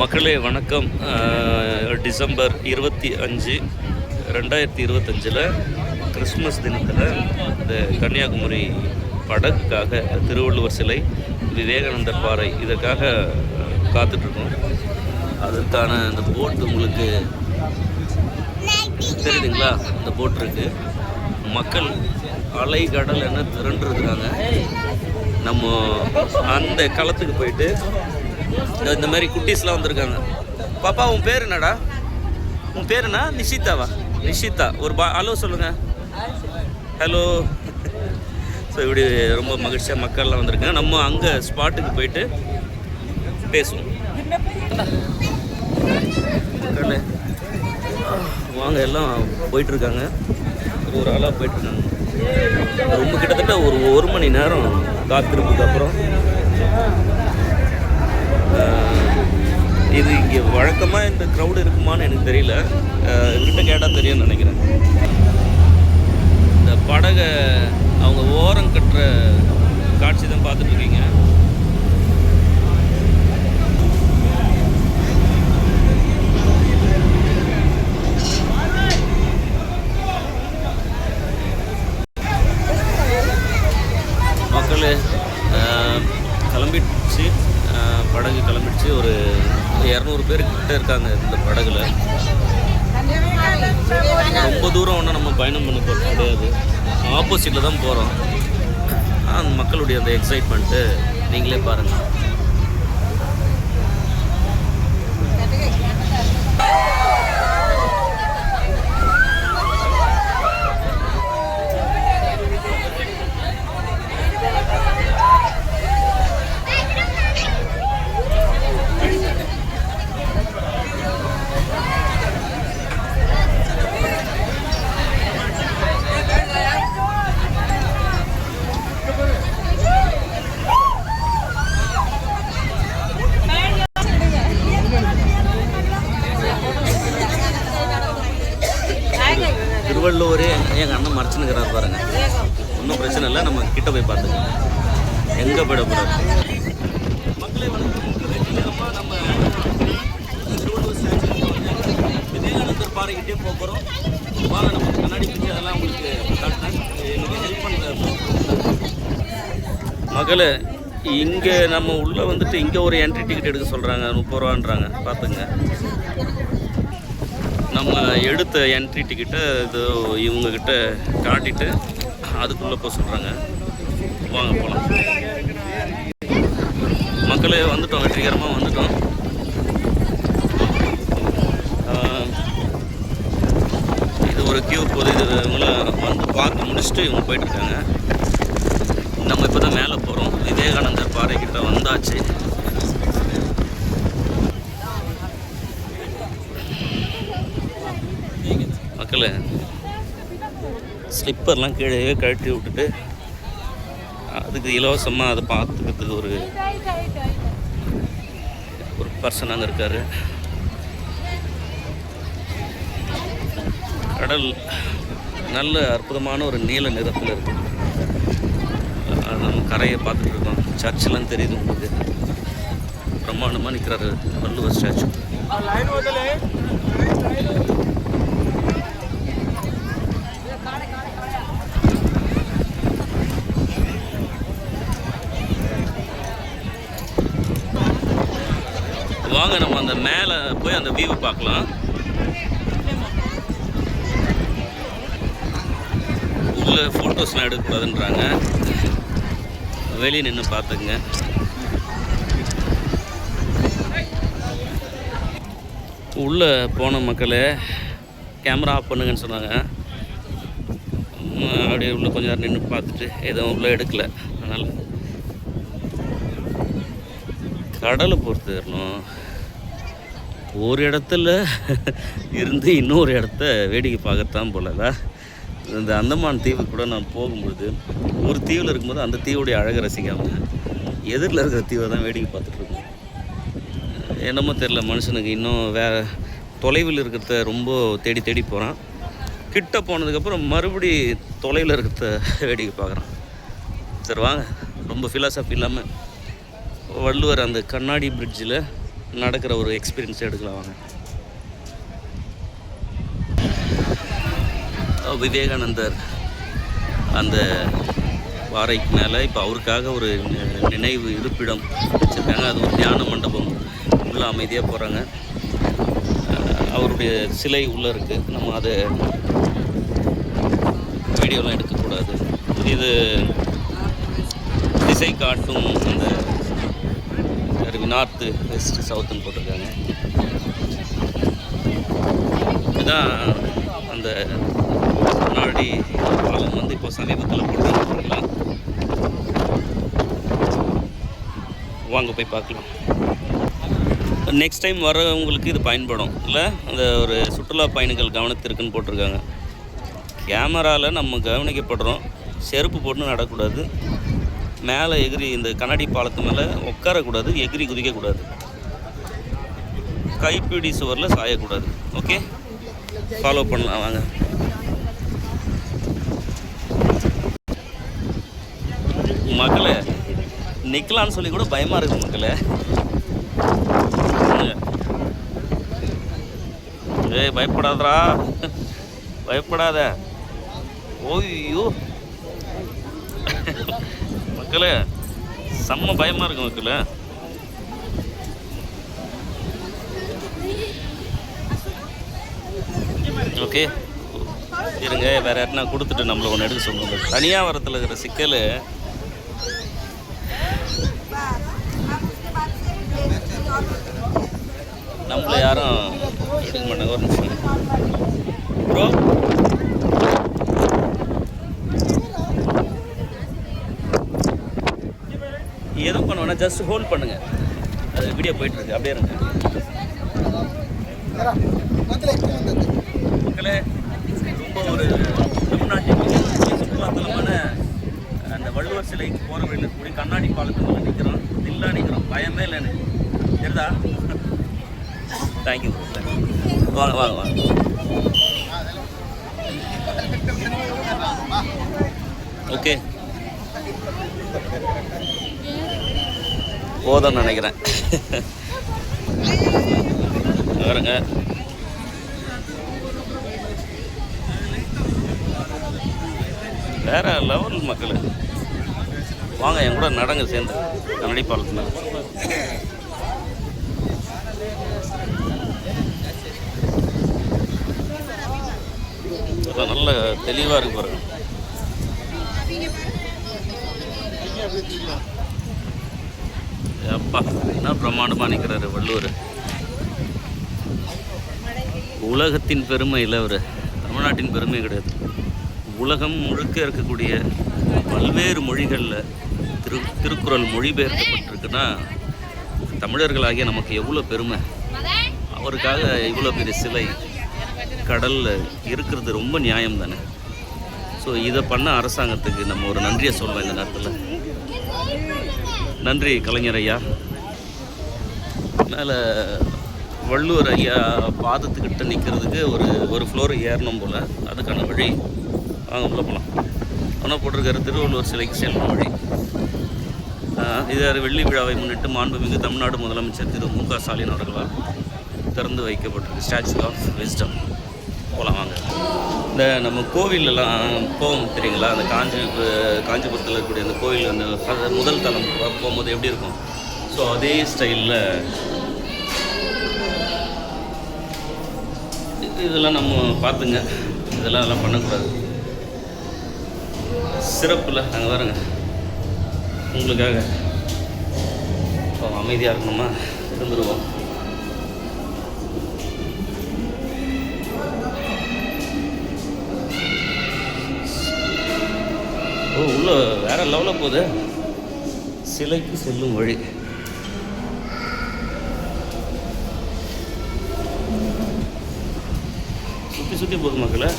மக்களே வணக்கம். December 25, 2025 Christmas தினத்தில் இந்த கன்னியாகுமரி படகுக்காக திருவள்ளுவர் சிலை, விவேகானந்தர் பாறை இதற்காக காத்துட்ருக்கோம். அதற்கான அந்த போட் உங்களுக்கு தெரியுதுங்களா? அந்த போட் இருக்குது. மக்கள் அலை கடல் என்ன திரண்டுருக்குறாங்க. நம்ம அந்த களத்துக்கு போயிட்டு இந்த மாதிரி குட்டீஸ்லாம் வந்திருக்காங்க. பாப்பா உன் பேர் என்னடா? உன் பேர் என்ன? நிஷிதாவா? நிஷிதா, ஒரு ஹலோ சொல்லுங்கள். ஹலோ. ஸோ இப்படி ரொம்ப மகிழ்ச்சியாக மக்கள்லாம் வந்திருக்காங்க. நம்ம அங்கே ஸ்பாட்டுக்கு போயிட்டு பேசுவோம். மக்கள் வாங்க, எல்லாம் போயிட்டுருக்காங்க. ஒரு ஆளாக போயிட்டுருக்காங்க. ரொம்ப கிட்டத்தட்ட ஒரு மணி நேரம் காத்திருப்புக்கு அப்புறம் இது இங்கே வழக்கமாக இந்த க்ரௌடு இருக்குமான்னு எனக்கு தெரியல. இவர்கிட்ட கேட்டால் தெரியும்னு நினைக்கிறேன். இந்த படகை அவங்க ஓரம் கட்டுற காட்சி தான் பார்த்துட்ருக்கீங்க. மக்கள் கிளம்பிடுச்சு, படகு கிளம்பிடுச்சு. ஒரு 200 பேர் கிட்ட இருக்காங்க இந்த படகுல. ரொம்ப தூரம் ஒன்றும் நம்ம பயணம் பண்ண போகிறது கிடையாது. ஆப்போசிட்டில் தான் போகிறோம். அந்த மக்களுடைய அந்த எக்ஸைட்மெண்ட்டு நீங்களே பாருங்கள். திருவள்ளுவரே எங்கள் அண்ணன் மறைச்சுன்னுக்கிறார் பாருங்க. ஒன்றும் பிரச்சனை இல்லை, நம்ம கிட்ட போய் பார்த்துக்கலாம். எங்கே போயிட போகிறார்? மக்களே வணக்கம். நம்ம திருவள்ளுவர் ஸ்டாச்சு விவேகானந்தர் பாறைக்கிட்டே போகிறோம். வாங்க, நம்ம கண்ணாடி பிடிச்சி அதெல்லாம் உங்களுக்கு காட்டினேன். எனக்கு ஹெல்ப் பண்ணுற மகளே, இங்கே நம்ம உள்ளே வந்துட்டு இங்கே ஒரு என்ட்ரி டிக்கெட் எடுக்க சொல்கிறாங்க. 30 ரூபான்றாங்க. பார்த்துங்க. நம்ம எடுத்த என்ட்ரி டிக்கெட்டை இது இவங்கக்கிட்ட காட்டிட்டு அதுக்குள்ளே போக சொல்கிறாங்க. வாங்க போகலாம். மக்களே வந்துட்டோம், வெற்றிகரமாக வந்துட்டோம். இது ஒரு கியூ போகுது. இது இவங்கள வந்து பார்த்து முடிச்சுட்டு இவங்க போயிட்டுருக்காங்க. நம்ம இப்போ தான் மேலே போகிறோம். விவேகானந்தர் பாறைக்கிட்ட வந்தாச்சு. மக்களே, ஸ்லிப்பர்லாம் கீழே கழட்டி விட்டுட்டு அதுக்கு இலவசமாக அதை பார்த்துக்கிறதுக்கு ஒரு பர்சன் அங்கே இருக்கார். கடல் நல்ல அற்புதமான ஒரு நீல நிறத்தில் இருக்குது. நம்ம கரையை பார்த்துட்டு இருக்கோம். சர்ச்செல்லாம் தெரியுது உங்களுக்கு. பிரம்மாண்டமாக நிற்கிறாரு வள்ளுவர் ஸ்டாச்சு. வாங்க, நம்ம அந்த மேலே போய் அந்த வியூவை பார்க்கலாம். உள்ள ஃபோட்டோஸ்லாம் எடுக்கக்கூடாதுன்றாங்க. வெளியே நின்று பார்த்துங்க. உள்ளே போன மக்களே கேமரா ஆஃப் பண்ணுங்கன்னு சொன்னாங்க. அப்படியே உள்ளே கொஞ்சம் நேரம் நின்று பார்த்துட்டு எதுவும் உள்ளே எடுக்கலை. அதனால் கடலை பொறுத்து வரணும். ஒரு இடத்துல இருந்து இன்னொரு இடத்த வேடிக்கை பார்க்கத்தான் போலல. இந்த அந்தமான் தீவுக்கு கூட நான் போகும்பொழுது ஒரு தீவில் இருக்கும்போது அந்த தீவுடைய அழகை ரசிக்காமல் எதிரில் இருக்கிற தீவை தான் வேடிக்கை பார்த்துட்ருக்கோம். என்னமோ தெரில, மனுஷனுக்கு இன்னும் வேறு தொலைவில் இருக்கிறத ரொம்ப தேடி தேடி போகிறான். கிட்ட போனதுக்கப்புறம் மறுபடி தொலைவில் இருக்கிறத வேடிக்கை பார்க்குறான். சரி வாங்க, ரொம்ப ஃபிலாசபி இல்லாமல் வள்ளுவர் அந்த கண்ணாடி பிரிட்ஜில் நடக்கிற ஒரு எக்ஸ்பீரியன்ஸ் எடுக்கலாம் வாங்க. விவேகானந்தர் அந்த பாறைக்கு மேலே இப்போ அவருக்காக ஒரு நினைவு இருப்பிடம் வச்சுருக்காங்க. அது ஒரு தியான மண்டபம். உள்ளே அமைதியாக போகிறாங்க. அவருடைய சிலை உள்ளே இருக்குது. நம்ம அதை வீடியோலாம் எடுக்கக்கூடாது. இது திசை காட்டும் அந்த நார்த்து வெஸ்ட் சவுத்துன்னு போட்டிருக்காங்க. இதுதான் அந்த முன்னாடி பாலம் வந்து இப்போ சமீபத்தில் போட்டுருக்காங்களா. வாங்க போய் பார்க்கலாம். நெக்ஸ்ட் டைம் வரவங்களுக்கு இது பயன்படும் இல்லை. அந்த ஒரு சுற்றுலா பயணிகள் கவனத்திற்குன்னு போட்டிருக்காங்க. கேமராவில் நம்ம கவனிக்கப்படுறோம். செருப்பு போட்டு நடக்கூடாது. மேலே எகிரி இந்த கண்ணாடி பாலத்து மேலே உட்காரக்கூடாது. எகிரி குதிக்கக்கூடாது. கைப்பிடி சுவரில் சாயக்கூடாது. ஓகே, ஃபாலோ பண்ணலாம் வாங்க. மக்களே நிற்கலான்னு சொல்லி கூட பயமாக இருக்குது மக்களே. ஏய் பயப்படாதரா, பயப்படாத. ஓய்யோ மக்களே செம்ம பயமாக இருக்கு மக்களே. ஓகே இருங்க, வேறு யாருன்னா கொடுத்துட்டு நம்மளை ஒன்று எடுக்க சொல்லுங்க. தனியாக வரத்தில் இருக்கிற சிக்கல் நம்மளை யாரும் எடுக்க மாட்டாங்க. ஒரு நிமிஷம் ப்ரோ. எதுவும் பண்ணுவேன்னா ஜஸ்ட் ஹோல்ட் பண்ணுங்கள். அது வீடியோ போயிட்டுருக்கு. அப்படியே இருங்க மக்களே. ரொம்ப ஒரு தமிழ்நாட்டின் சுற்றுலாத்தலமான அந்த வள்ளுவர் சிலைக்கு போகிற வழியில் இருக்கக்கூடிய கண்ணாடி பாலத்தில் நிற்கிறோம். தில்லா நிற்கிறோம். பயமே இல்லைன்னு தெரியுதா? தேங்க்யூ. வாங்க வாங்க வாங்க. ஓகே போதும்னு நினைக்கிறேன். வருங்க. வேற லெவல் மக்கள். வாங்க என் கூட நடங்க சேர்ந்து கண்ணாடி பாலத்துல. நல்ல தெளிவாக இருக்கு பாருங்க. அப்பா என்ன பிரமாண்டமாக நிற்கிறாரு வள்ளுவர். உலகத்தின் பெருமை இல்லை அவர், தமிழ்நாட்டின் பெருமை கிடையாது. உலகம் முழுக்க இருக்கக்கூடிய பல்வேறு மொழிகளில் திருக்குறள் மொழிபெயர்க்கப்பட்டிருக்குன்னா தமிழர்களாகிய நமக்கு எவ்வளோ பெருமை. அவருக்காக இவ்வளோ பெரிய சிலை கடலில் இருக்கிறது ரொம்ப நியாயம் தானே. ஸோ இதை பண்ண அரசாங்கத்துக்கு நம்ம ஒரு நன்றியை சொல்லுவோம் இந்த நேரத்தில். நன்றி கலைஞர் ஐயா. மேலே வள்ளுவர் ஐயா பாதத்துக்கிட்ட நிற்கிறதுக்கு ஒரு ஃப்ளோர் ஏறணும் போல். அதுக்கான வழி வாங்க உள்ள போகலாம். ஆனால் போட்டிருக்காரு திருவள்ளுவர் சிலைக்கு செல்லும் வழி. இது வெள்ளி விழாவை முன்னிட்டு மாண்புமிகு தமிழ்நாடு முதலமைச்சர் திரு மு.க. ஸ்டாலின் அவர்களால் திறந்து வைக்கப்பட்டிருக்கு ஸ்டாச்சு ஆஃப் விஸ்டம். போகலாம் வாங்க. இந்த நம்ம கோவிலெலாம் போவோம் தெரியுங்களா, அந்த காஞ்சிபுரத்தில் இருக்கக்கூடிய அந்த கோவில் அந்த முதல் தளம் போகும்போது எப்படி இருக்கும், ஸோ அதே ஸ்டைலில் இதெல்லாம் நம்ம பார்த்துங்க. இதெல்லாம் பண்ணக்கூடாது. சிறப்பில் நாங்கள் வரேங்க உங்களுக்காக. அமைதியாக இருக்கணுமா, இருந்துருவோம். உள்ள வேற லெவலில் போகுது. சிலைக்கு செல்லும் வழி. சுற்றி சுற்றி போகுது மக்களை.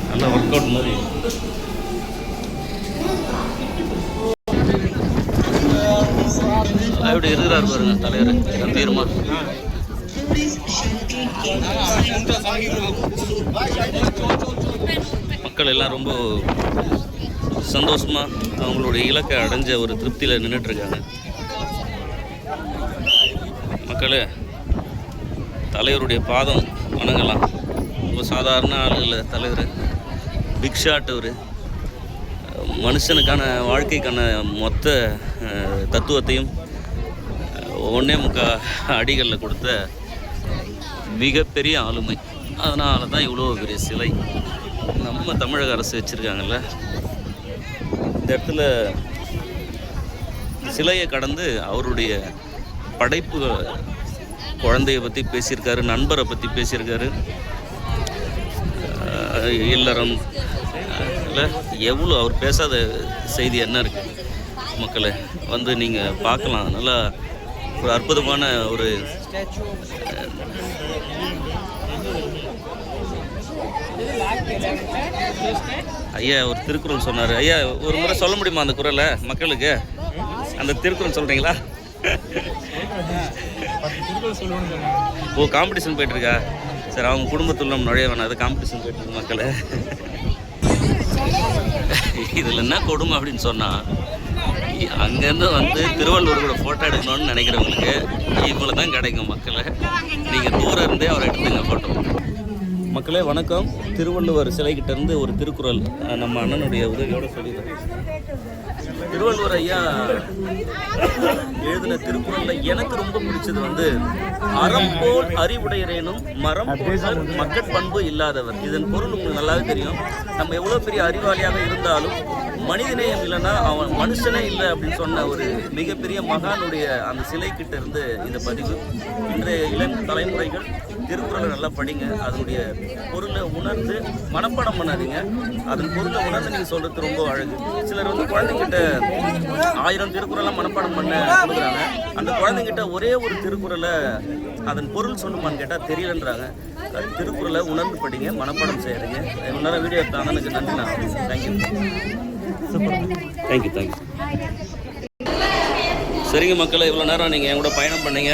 நல்லா ஒர்க் அவுட் மாதிரி. எப்படி இருக்கிறார் பாருங்க தலைவர் கம்பீரமா. மக்கள் எல்லாம் ரொம்ப சந்தோஷமாக அவங்களுடைய இலக்கை அடைஞ்ச ஒரு திருப்தியில் நின்றுட்டுருக்காங்க. மக்களே, தலைவருடைய பாதம் வணங்கலாம். ரொம்ப சாதாரண ஆள் இல்லை தலைவர், பிக் ஷாட். அவர் மனுஷனுக்கான வாழ்க்கைக்கான மொத்த தத்துவத்தையும் 1.25 அடிகளில் கொடுத்த மிகப்பெரிய ஆளுமை. அதனால தான் இவ்வளோ பெரிய சிலை நம்ம தமிழக அரசு வச்சுருக்காங்கல்ல. இந்த இடத்துல சிலையை கடந்து அவருடைய படைப்பு குழந்தைய பற்றி பேசியிருக்காரு, நண்பரை பற்றி பேசியிருக்காரு, இல்லறம் இல்லை எவ்வளோ அவர் பேசாத செய்தி என்ன இருக்குது மக்களை வந்து நீங்கள் பார்க்கலாம். நல்லா ஒரு அற்புதமான ஒரு ஐயா ஒரு திருக்குறள் சொன்னார். ஐயா ஒரு முறை சொல்ல முடியுமா அந்த குறளை மக்களுக்கு? அந்த திருக்குறள் சொல்கிறீங்களா? ஓ, காம்படிஷன் போயிட்டுருக்கா? சரி, அவங்க குடும்பத்தில் நம்ம நுழைய வேணாம், அது காம்படிஷன் போயிட்டுருக்கு மக்களை. இதில் என்ன கொடுமை அப்படின்னு சொன்னால், அங்கேருந்து வந்து திருவள்ளுவர் கூட ஃபோட்டோ எடுக்கணும்னு நினைக்கிறவங்களுக்கு இவ்வளோ தான் கிடைக்கும் மக்களை. நீங்கள் தூரம் இருந்தே அவரை எடுத்துங்க ஃபோட்டோ. மக்களே வணக்கம். திருவள்ளுவர் சிலைக்கிட்டேருந்து ஒரு திருக்குறள் நம்ம அண்ணனுடைய உதவியோடு சொல்லிடுறேன். திருவள்ளுவர் ஐயா எழுதின திருக்குறளில் எனக்கு ரொம்ப பிடிச்சது வந்து, அறம் போல் அறிவுடையரேனும் மரம் போல் மக்கட்பண்பு இல்லாதவர். இதன் பொருள் உங்களுக்கு நல்லாவே தெரியும். நம்ம எவ்வளோ பெரிய அறிவாளியாக இருந்தாலும் மனிதநேயம் இல்லைன்னா அவன் மனுஷனே இல்லை அப்படின்னு சொன்ன ஒரு மிகப்பெரிய மகானுடைய அந்த சிலை கிட்ட இருந்து இந்த பதிவு. இன்றைய இளம் தலைமுறைகள் திருக்குறளை நல்லா படிங்க, அதனுடைய பொருளை உணர்ந்து மனப்பாடம் பண்ணாதீங்க, அதன் பொருளை உணர்ந்து நீங்கள் சொல்கிறது ரொம்ப அழகு. சிலர் வந்து குழந்தைங்கிட்ட 1000 திருக்குறளாக மனப்பாடம் பண்ண கொடுக்குறாங்க. அந்த குழந்தைங்கிட்ட ஒரே ஒரு திருக்குறளை அதன் பொருள் சொல்லுமான்னு கேட்டால் தெரியலன்றாங்க. திருக்குறளை உணர்ந்து படிங்க, மனப்பாடம் செய்கிறீங்க. இவ்வளோ நேரம் வீடியோ எடுத்த அண்ணனுக்கு நன்றி. நான் தேங்க்யூ. சரிங்க மக்களை, இவ்வளோ நேரம் நீங்கள் என் கூட பயணம் பண்ணீங்க.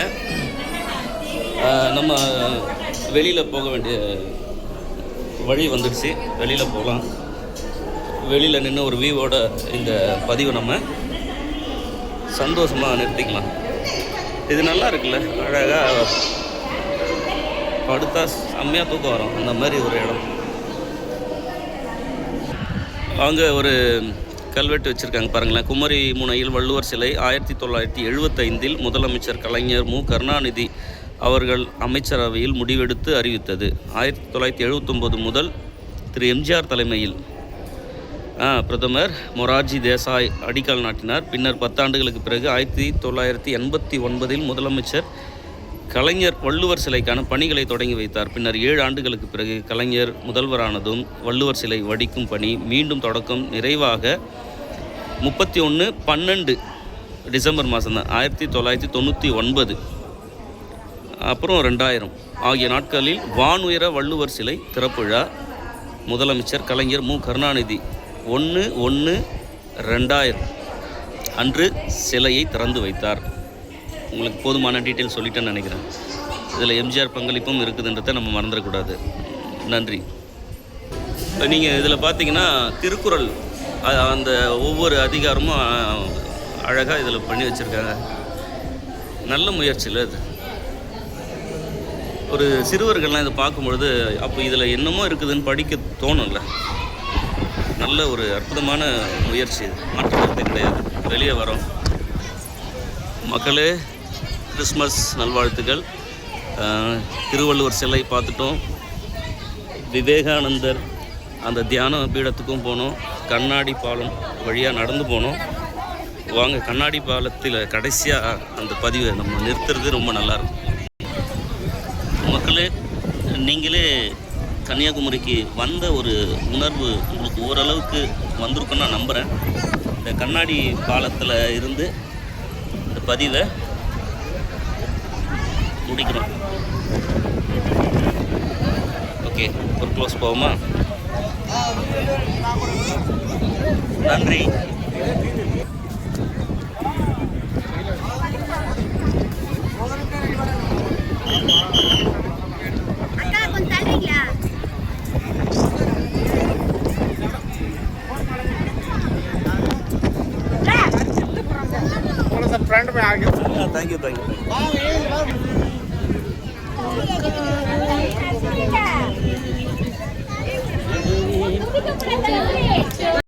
நம்ம வெளியில் போக வேண்டிய வழி வந்துடுச்சு. வெளியில் போகலாம். வெளியில் நின்று ஒரு வியூவோட இந்த பதிவை நம்ம சந்தோஷமாக நிறுத்திக்கலாம். இது நல்லா இருக்குல்ல, அழகாக படுத்தா செம்மையாக தூக்கம் வரும், அந்த மாதிரி ஒரு இடம். அவங்க ஒரு கல்வெட்டு வச்சுருக்காங்க பாருங்களேன். குமரி முனையில் வள்ளுவர் சிலை 1975 முதலமைச்சர் கலைஞர் மு கருணாநிதி அவர்கள் அமைச்சரவையில் முடிவெடுத்து அறிவித்தது. 1979 முதல் திரு எம்ஜிஆர் தலைமையில் பிரதமர் மொரார்ஜி தேசாய் அடிக்கல் நாட்டினார். பின்னர் 10 ஆண்டுகளுக்கு பிறகு 1989 முதலமைச்சர் கலைஞர் வள்ளுவர் சிலைக்கான பணிகளை தொடங்கி வைத்தார். பின்னர் 7 ஆண்டுகளுக்கு பிறகு கலைஞர் முதல்வரானதும் வள்ளுவர் சிலை வடிக்கும் பணி மீண்டும் தொடக்கம். நிறைவாக 31/12 டிசம்பர் மாதம் தான் 1999 அப்புறம் 2000 ஆகிய நாட்களில் வானுயர வள்ளுவர் சிலை திறப்பு விழா. முதலமைச்சர் கலைஞர் மு கருணாநிதி 1/1/2000 அன்று சிலையை திறந்து வைத்தார். உங்களுக்கு போதுமான டீட்டெயில் சொல்லிட்டேன்னு நினைக்கிறேன். இதில் எம்ஜிஆர் பங்களிப்பும் இருக்குதுன்றதை நம்ம மறந்துடக்கூடாது. நன்றி. நீங்கள் இதில் பார்த்தீங்கன்னா திருக்குறள் அந்த ஒவ்வொரு அதிகாரமும் அழகாக இதில் பண்ணி வச்சுருக்காங்க. நல்ல முயற்சியில் அது ஒரு சிறுவர்கள்லாம் இதை பார்க்கும்பொழுது அப்போ இதில் என்னமோ இருக்குதுன்னு படிக்க தோணும்ல. நல்ல ஒரு அற்புதமான முயற்சி, மாற்றத்தை கிடையாது. வெளியே வரோம் மக்களே. கிறிஸ்மஸ் நல்வாழ்த்துக்கள். திருவள்ளுவர் சிலை பார்த்துட்டோம், விவேகானந்தர் அந்த தியான பீடத்துக்கும் போனோம், கண்ணாடி பாலம் வழியாக நடந்து போனோம். வாங்க, கண்ணாடி பாலத்தில் கடைசியாக அந்த பதிவை நம்ம நிறுத்துறது ரொம்ப நல்லாயிருக்கும். மக்களே, நீங்களே கன்னியாகுமரிக்கு வந்த ஒரு உணர்வு உங்களுக்கு ஓரளவுக்கு வந்திருக்குன்னு நான் நம்புகிறேன். இந்த கண்ணாடி பாலத்தில் இருந்து இந்த பதிவை முடிக்கிறோம். ஓகே, ஒரு க்ளோஸ் போவோமா? நன்றி. फ्रेंड में आ गया। Thank you thank you. Thank you.